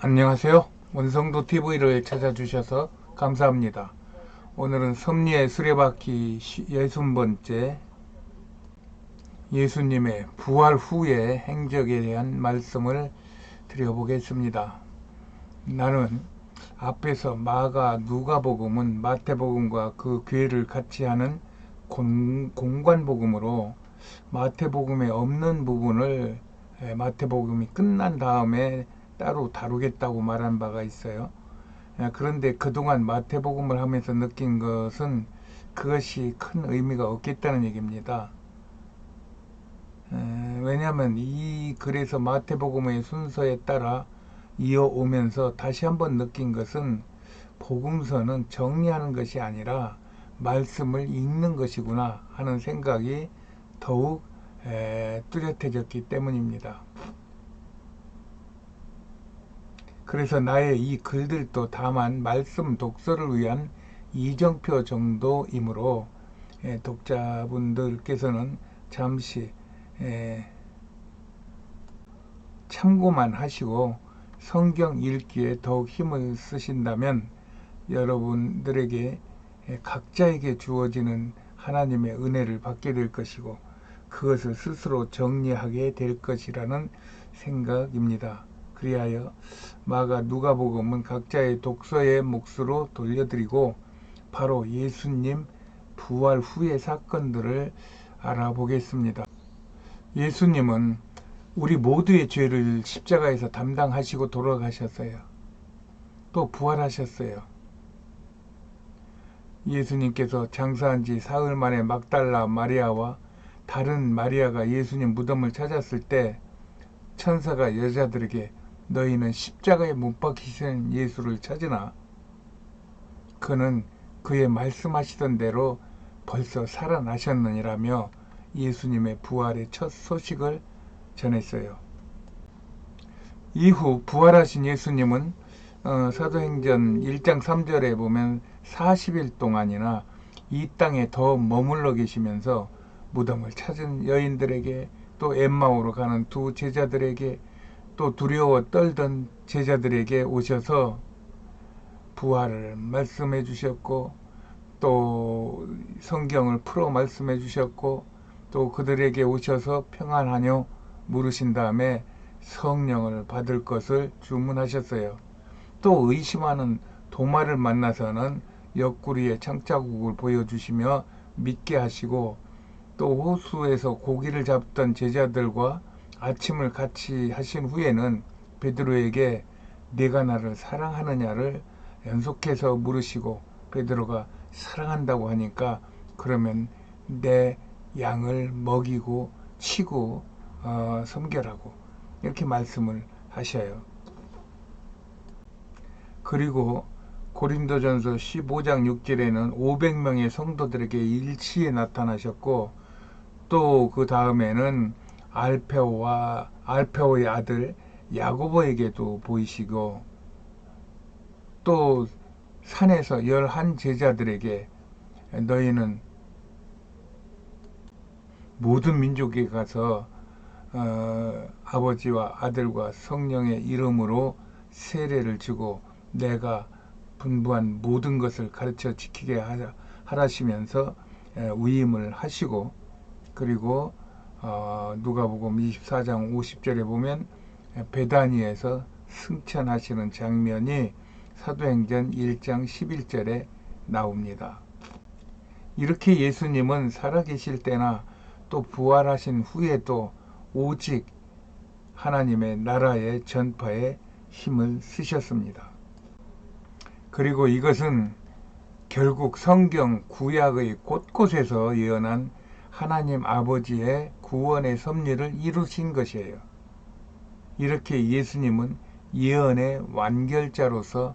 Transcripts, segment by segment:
안녕하세요. 원성도 TV를 찾아주셔서 감사합니다. 오늘은 섭리의 수레바퀴 60번째 예수님의 부활 후의 행적에 대한 말씀을 드려보겠습니다. 나는 앞에서 마가, 누가복음은 마태복음과 그 궤를 같이 하는 공관복음으로 마태복음에 없는 부분을 마태복음이 끝난 다음에 따로 다루겠다고 말한 바가 있어요. 그런데 그동안 마태복음을 하면서 느낀 것은 그것이 큰 의미가 없겠다는 얘기입니다. 왜냐하면 이 글에서 마태복음의 순서에 따라 이어오면서 다시 한번 느낀 것은 복음서는 정리하는 것이 아니라 말씀을 읽는 것이구나 하는 생각이 더욱 뚜렷해졌기 때문입니다. 그래서 나의 이 글들도 다만 말씀 독서를 위한 이정표 정도이므로 독자분들께서는 잠시 참고만 하시고 성경 읽기에 더욱 힘을 쓰신다면 여러분들에게 각자에게 주어지는 하나님의 은혜를 받게 될 것이고 그것을 스스로 정리하게 될 것이라는 생각입니다. 그리하여 마가, 누가복음은 각자의 독서의 몫으로 돌려드리고 바로 예수님 부활 후의 사건들을 알아보겠습니다. 예수님은 우리 모두의 죄를 십자가에서 담당하시고 돌아가셨어요. 또 부활하셨어요. 예수님께서 장사한 지 사흘 만에 막달라 마리아와 다른 마리아가 예수님 무덤을 찾았을 때 천사가 여자들에게 너희는 십자가에 못 박히신 예수를 찾으나 그는 그의 말씀하시던 대로 벌써 살아나셨느니라며 예수님의 부활의 첫 소식을 전했어요. 이후 부활하신 예수님은 사도행전 1장 3절에 보면 40일 동안이나 이 땅에 더 머물러 계시면서 무덤을 찾은 여인들에게 또 엠마오로 가는 두 제자들에게 또 두려워 떨던 제자들에게 오셔서 부활을 말씀해 주셨고 또 성경을 풀어 말씀해 주셨고 또 그들에게 오셔서 평안하뇨 물으신 다음에 성령을 받을 것을 주문하셨어요. 또 의심하는 도마를 만나서는 옆구리에 창자국을 보여주시며 믿게 하시고 또 호수에서 고기를 잡던 제자들과 아침을 같이 하신 후에는 베드로에게 네가 나를 사랑하느냐를 연속해서 물으시고 베드로가 사랑한다고 하니까 그러면 내 양을 먹이고 치고 섬겨라고 이렇게 말씀을 하셔요. 그리고 고린도전서 15장 6절에는 500명의 성도들에게 일치에 나타나셨고 또 그 다음에는 알페오의 아들 야고보에게도 보이시고 또 산에서 11 제자들에게 너희는 모든 민족에 가서 아버지와 아들과 성령의 이름으로 세례를 주고 내가 분부한 모든 것을 가르쳐 지키게 하라시면서 위임을 하시고 그리고 누가복음 24장 50절에 보면 베다니에서 승천하시는 장면이 사도행전 1장 11절에 나옵니다. 이렇게 예수님은 살아계실 때나 또 부활하신 후에도 오직 하나님의 나라의 전파에 힘을 쓰셨습니다. 그리고 이것은 결국 성경 구약의 곳곳에서 예언한 하나님 아버지의 구원의 섭리를 이루신 것이에요. 이렇게 예수님은 예언의 완결자로서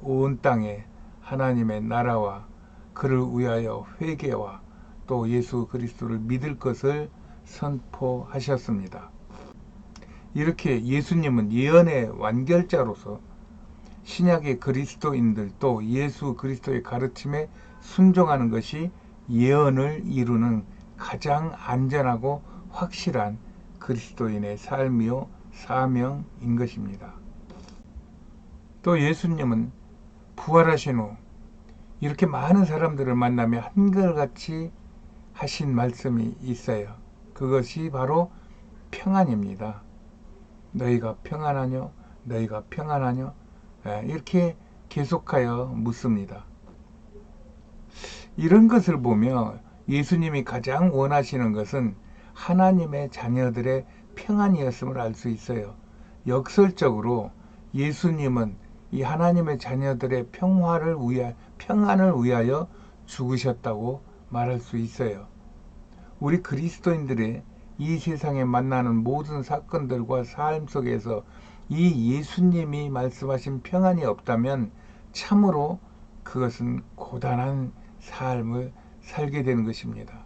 온 땅에 하나님의 나라와 그를 위하여 회개와 또 예수 그리스도를 믿을 것을 선포하셨습니다. 이렇게 예수님은 예언의 완결자로서 신약의 그리스도인들 또 예수 그리스도의 가르침에 순종하는 것이 예언을 이루는 가장 안전하고 확실한 그리스도인의 삶이요 사명인 것입니다. 또 예수님은 부활하신 후 이렇게 많은 사람들을 만나며 한결같이 하신 말씀이 있어요. 그것이 바로 평안입니다. 너희가 평안하뇨? 너희가 평안하뇨? 이렇게 계속하여 묻습니다. 이런 것을 보며 예수님이 가장 원하시는 것은 하나님의 자녀들의 평안이었음을 알 수 있어요. 역설적으로 예수님은 이 하나님의 자녀들의 평안을 위하여 죽으셨다고 말할 수 있어요. 우리 그리스도인들의 이 세상에 만나는 모든 사건들과 삶 속에서 이 예수님이 말씀하신 평안이 없다면 참으로 그것은 고단한 삶을 살게 되는 것입니다.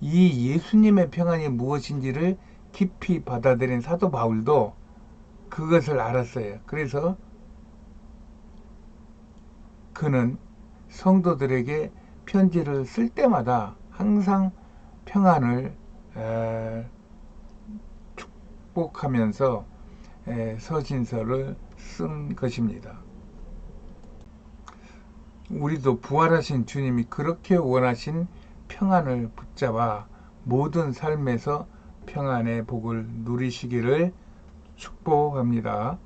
이 예수님의 평안이 무엇인지를 깊이 받아들인 사도 바울도 그것을 알았어요. 그래서 그는 성도들에게 편지를 쓸 때마다 항상 평안을 축복하면서 서신서를 쓴 것입니다. 우리도 부활하신 주님이 그렇게 원하신 평안을 붙잡아 모든 삶에서 평안의 복을 누리시기를 축복합니다.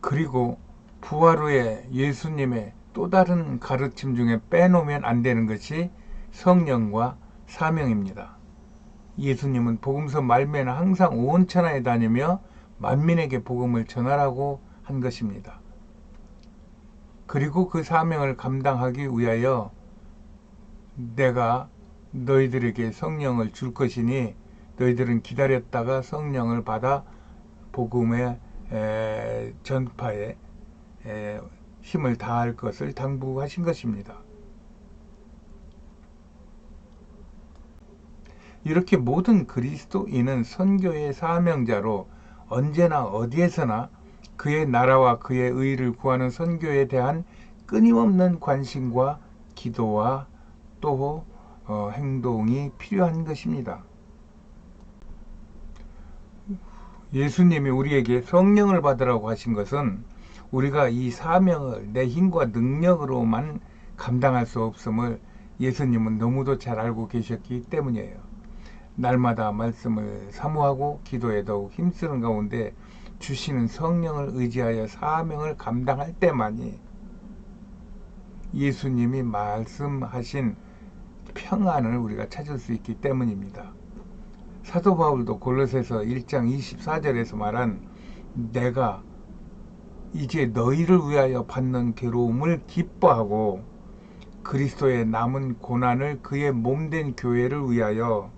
그리고 부활 후에 예수님의 또 다른 가르침 중에 빼놓으면 안 되는 것이 성령과 사명입니다. 예수님은 복음서 말미에는 항상 온 천하에 다니며 만민에게 복음을 전하라고 한 것입니다. 그리고 그 사명을 감당하기 위하여 내가 너희들에게 성령을 줄 것이니 너희들은 기다렸다가 성령을 받아 복음의 전파에 힘을 다할 것을 당부하신 것입니다. 이렇게 모든 그리스도인은 선교의 사명자로 언제나 어디에서나 그의 나라와 그의 의를 구하는 선교에 대한 끊임없는 관심과 기도와 또 행동이 필요한 것입니다. 예수님이 우리에게 성령을 받으라고 하신 것은 우리가 이 사명을 내 힘과 능력으로만 감당할 수 없음을 예수님은 너무도 잘 알고 계셨기 때문이에요. 날마다 말씀을 사모하고 기도에 더욱 힘쓰는 가운데 주시는 성령을 의지하여 사명을 감당할 때만이 예수님이 말씀하신 평안을 우리가 찾을 수 있기 때문입니다. 사도 바울도 골로새서 1장 24절에서 말한 내가 이제 너희를 위하여 받는 괴로움을 기뻐하고 그리스도의 남은 고난을 그의 몸된 교회를 위하여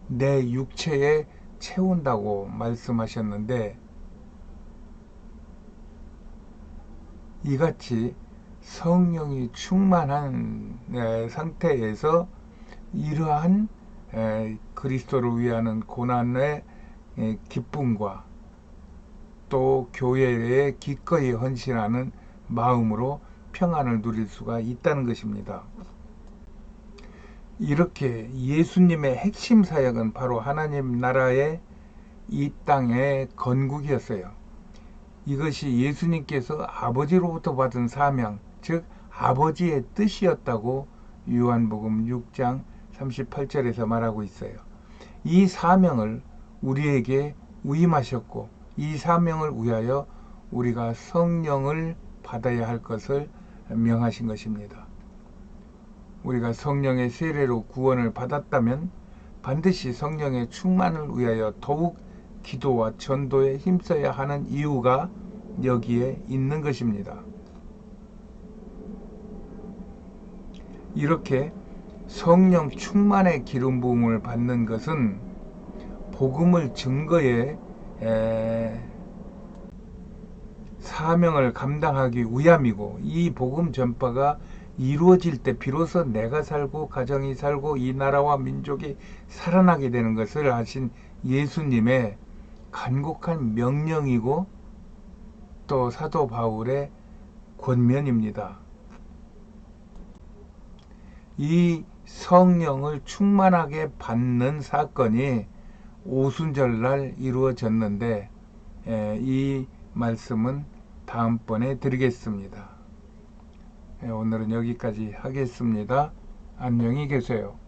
내 육체에 채운다고 말씀하셨는데 이같이 성령이 충만한 상태에서 이러한 그리스도를 위하는 고난의 기쁨과 또 교회에 기꺼이 헌신하는 마음으로 평안을 누릴 수가 있다는 것입니다. 이렇게 예수님의 핵심 사역은 바로 하나님 나라의 이 땅의 건국이었어요. 이것이 예수님께서 아버지로부터 받은 사명, 즉 아버지의 뜻이었다고 요한복음 6장 38절에서 말하고 있어요. 이 사명을 우리에게 위임하셨고 이 사명을 위하여 우리가 성령을 받아야 할 것을 명하신 것입니다. 우리가 성령의 세례로 구원을 받았다면 반드시 성령의 충만을 위하여 더욱 기도와 전도에 힘써야 하는 이유가 여기에 있는 것입니다. 이렇게 성령 충만의 기름 부음을 받는 것은 복음을 증거해 사명을 감당하기 위함이고 이 복음 전파가 이루어질 때 비로소 내가 살고 가정이 살고 이 나라와 민족이 살아나게 되는 것을 하신 예수님의 간곡한 명령이고 또 사도 바울의 권면입니다. 이 성령을 충만하게 받는 사건이 오순절날 이루어졌는데 이 말씀은 다음번에 드리겠습니다. 오늘은 여기까지 하겠습니다. 안녕히 계세요.